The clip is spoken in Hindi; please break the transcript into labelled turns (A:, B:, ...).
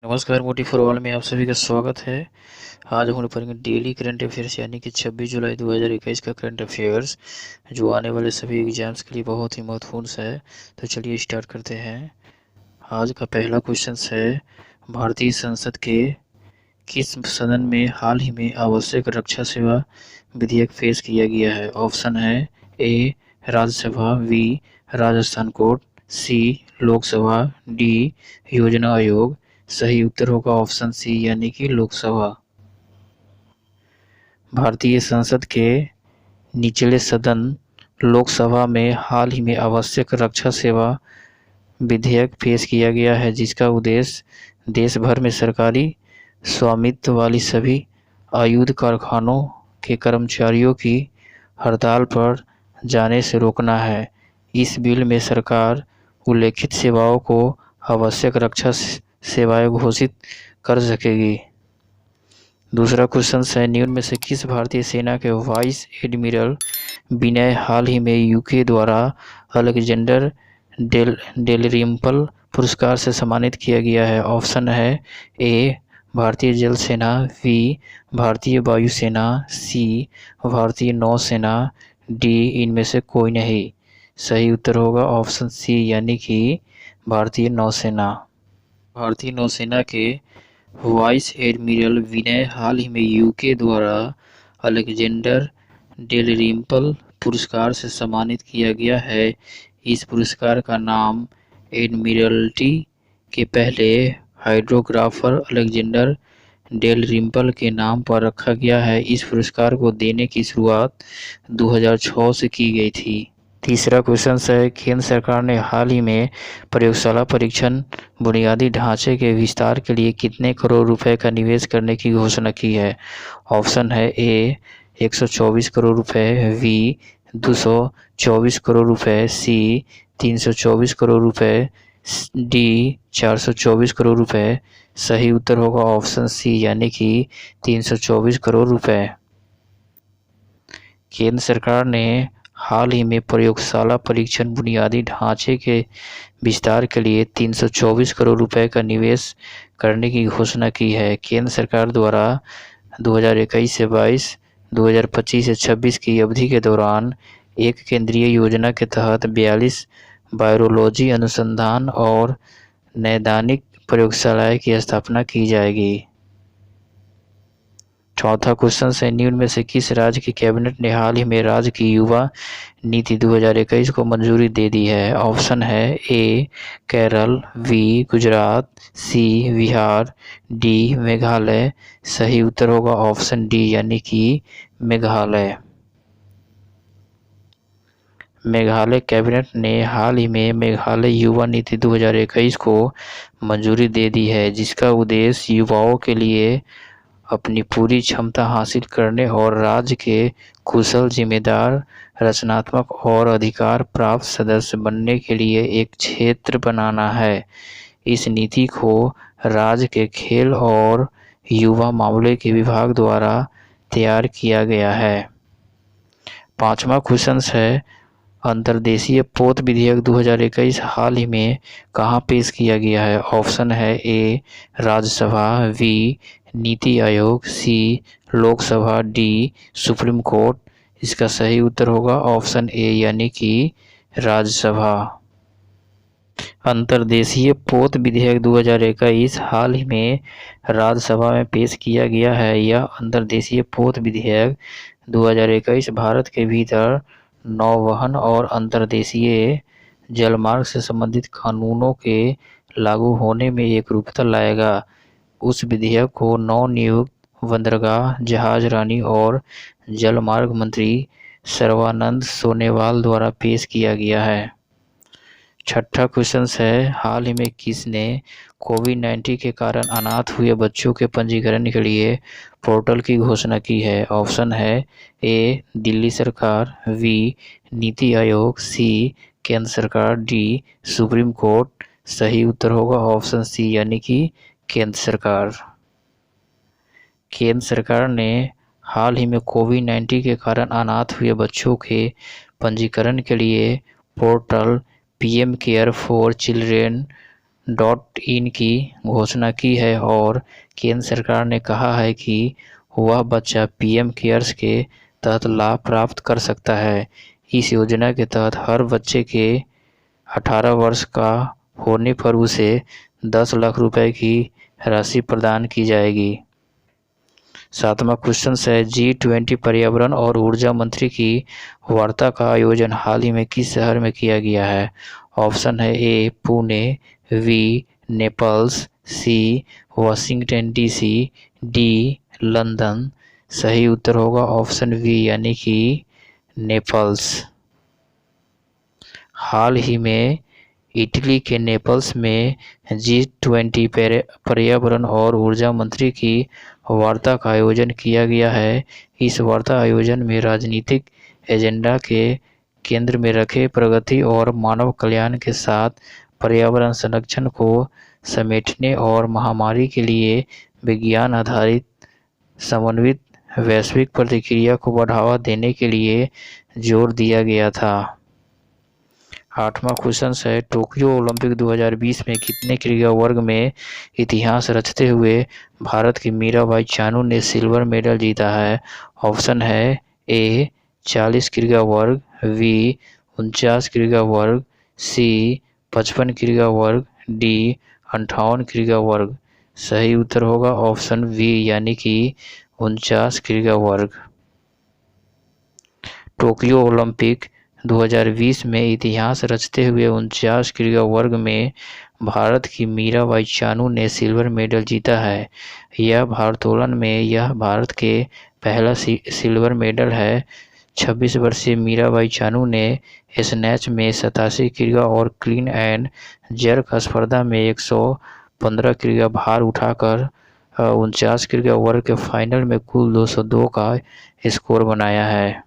A: नमस्कार, मोटी फॉर ऑल में आप सभी का स्वागत है। आज हम लोग पढ़ेंगे डेली करंट अफेयर्स यानी कि 26 जुलाई 2021 का करंट अफेयर्स, जो आने वाले सभी एग्जाम्स के लिए बहुत ही महत्वपूर्ण है। तो चलिए स्टार्ट करते हैं। आज का पहला क्वेश्चन है, भारतीय संसद के किस सदन में हाल ही में आवश्यक रक्षा सेवा विधेयक पेश किया गया है? ऑप्शन है ए राज्यसभा, बी राजस्थान कोर्ट, सी लोकसभा, डी योजना आयोग। सही उत्तर होगा ऑप्शन सी यानी कि लोकसभा। भारतीय संसद के निचले सदन लोकसभा में हाल ही में आवश्यक रक्षा सेवा विधेयक पेश किया गया है, जिसका उद्देश्य देश भर में सरकारी स्वामित्व वाली सभी आयुध कारखानों के कर्मचारियों की हड़ताल पर जाने से रोकना है। इस बिल में सरकार उल्लेखित सेवाओं को आवश्यक रक्षा सेवाएं घोषित कर सकेगी। दूसरा क्वेश्चन है, निम्न में से किस भारतीय सेना के वाइस एडमिरल विनय हाल ही में यूके द्वारा अलेक्जेंडर डेलरिम्पल पुरस्कार से सम्मानित किया गया है? ऑप्शन है ए भारतीय जल सेना, बी भारतीय वायुसेना, सी भारतीय नौसेना, डी इनमें से कोई नहीं। सही उत्तर होगा ऑप्शन सी यानी कि भारतीय नौसेना। भारतीय नौसेना के वाइस एडमिरल विनय हाल ही में यूके द्वारा अलेक्जेंडर डेलरिम्पल पुरस्कार से सम्मानित किया गया है। इस पुरस्कार का नाम एडमिरल्टी के पहले हाइड्रोग्राफर अलेक्जेंडर डेलरिम्पल के नाम पर रखा गया है। इस पुरस्कार को देने की शुरुआत 2006 से की गई थी। तीसरा क्वेश्चन है, केंद्र सरकार ने हाल ही में प्रयोगशाला परीक्षण बुनियादी ढांचे के विस्तार के लिए कितने करोड़ रुपए का निवेश करने की घोषणा की है? ऑप्शन है ए 124 करोड़ रुपए, बी 224 करोड़ रुपए, सी 324 करोड़ रुपए, डी 424 करोड़ रुपए। सही उत्तर होगा ऑप्शन सी यानी कि 324 करोड़ रुपए। केंद्र सरकार ने हाल ही में प्रयोगशाला परीक्षण बुनियादी ढांचे के विस्तार के लिए 324 करोड़ रुपए का निवेश करने की घोषणा की है। केंद्र सरकार द्वारा 2021 से 22, 2025 से 26 की अवधि के दौरान एक केंद्रीय योजना के तहत 42 वायरोलॉजी अनुसंधान और नैदानिक प्रयोगशालाएं की स्थापना की जाएगी। चौथा क्वेश्चन है, निम्न में से किस राज्य की कैबिनेट ने हाल ही में राज्य की युवा नीति 2021 को मंजूरी दे दी है? ऑप्शन है ए केरल, बी गुजरात, सी बिहार, डी मेघालय। सही उत्तर होगा ऑप्शन डी यानी कि मेघालय। मेघालय कैबिनेट ने हाल ही में मेघालय युवा नीति 2021 को मंजूरी दे दी है, जिसका उद्देश्य युवाओं के लिए अपनी पूरी क्षमता हासिल करने और राज्य के कुशल, जिम्मेदार, रचनात्मक और अधिकार प्राप्त सदस्य बनने के लिए एक क्षेत्र बनाना है। इस नीति को राज्य के खेल और युवा मामले के विभाग द्वारा तैयार किया गया है। पांचवा क्वेश्चन है, अंतर्देशीय पोत विधेयक 2021 हाल ही में कहाँ पेश किया गया है? ऑप्शन है ए राज्यसभा, बी नीति आयोग, सी लोकसभा, डी सुप्रीम कोर्ट। इसका सही उत्तर होगा ऑप्शन ए यानी कि राज्यसभा। अंतर्देशीय पोत विधेयक 2021 हाल ही में राज्यसभा में पेश किया गया है। यह अंतर्देशीय पोत विधेयक 2021 भारत के भीतर नौवहन और अंतर्देशीय जलमार्ग से संबंधित कानूनों के लागू होने में एकरूपता लाएगा। उस विधेयक को नवनियुक्त बंदरगाह, जहाजरानी और जलमार्ग मंत्री सर्बानंद सोनोवाल द्वारा पेश किया गया है। छठा क्वेश्चन है, हाल ही में किसने कोविड-19 के कारण अनाथ हुए बच्चों के पंजीकरण के लिए पोर्टल की घोषणा की है? ऑप्शन है ए दिल्ली सरकार, बी नीति आयोग, सी केंद्र सरकार, डी सुप्रीम कोर्ट। सही उत्तर होगा ऑप्शन सी यानी कि केंद्र सरकार। केंद्र सरकार ने हाल ही में कोविड-19 के कारण अनाथ हुए बच्चों के पंजीकरण के लिए portal PM care for children in की घोषणा की है और केंद्र सरकार ने कहा है कि वह बच्चा पीएम केयर्स के तहत लाभ प्राप्त कर सकता है। इस योजना के तहत हर बच्चे के 18 वर्ष का होने पर उसे 10 लाख रुपए की राशि प्रदान की जाएगी। 7वां क्वेश्चन है G20 पर्यावरण और ऊर्जा मंत्री की वार्ता का आयोजन हाल ही में किस शहर में किया गया है? ऑप्शन है ए पुणे, बी नेपल्स, सी वाशिंगटन डीसी, डी लंदन। सही उत्तर होगा ऑप्शन बी यानी कि नेपल्स। हाल ही में इटली के नेपल्स में G20 पर्यावरण और ऊर्जा मंत्री की वार्ता का आयोजन किया गया है। इस वार्ता आयोजन में राजनीतिक एजेंडा के केंद्र में रखे प्रगति और मानव कल्याण के साथ पर्यावरण संरक्षण को समेटने और महामारी के लिए विज्ञान आधारित समन्वित वैश्विक प्रतिक्रिया को बढ़ावा देने के लिए जोर दिया गया था। 8वां क्वेश्चन है टोक्यो ओलंपिक 2020 में कितने क्रीड़ा वर्ग में इतिहास रचते हुए भारत की मीराबाई चानू ने सिल्वर मेडल जीता है? ऑप्शन है ए 40 क्रीड़ा वर्ग, बी 49 क्रीड़ा वर्ग, सी 55 क्रीड़ा वर्ग, डी 58 क्रीड़ा वर्ग। सही उत्तर होगा ऑप्शन बी यानी कि 49 क्रीड़ा वर्ग। टोक्यो ओलंपिक 2020 में इतिहास रचते हुए 49 क्रीड़ा वर्ग में भारत की मीराबाई चानू ने सिल्वर मेडल जीता है। यह भारोत्तोलन में यह भारत के पहला सिल्वर मेडल है। 26 वर्षीय मीराबाई चानू ने स्नैच में 87 क्रीड़ा और क्लीन एंड जर्क स्पर्धा में 115 क्रीड़ा भार उठाकर 49 क्रीड़ा वर्ग के फाइनल में कुल 202 का स्कोर बनाया है।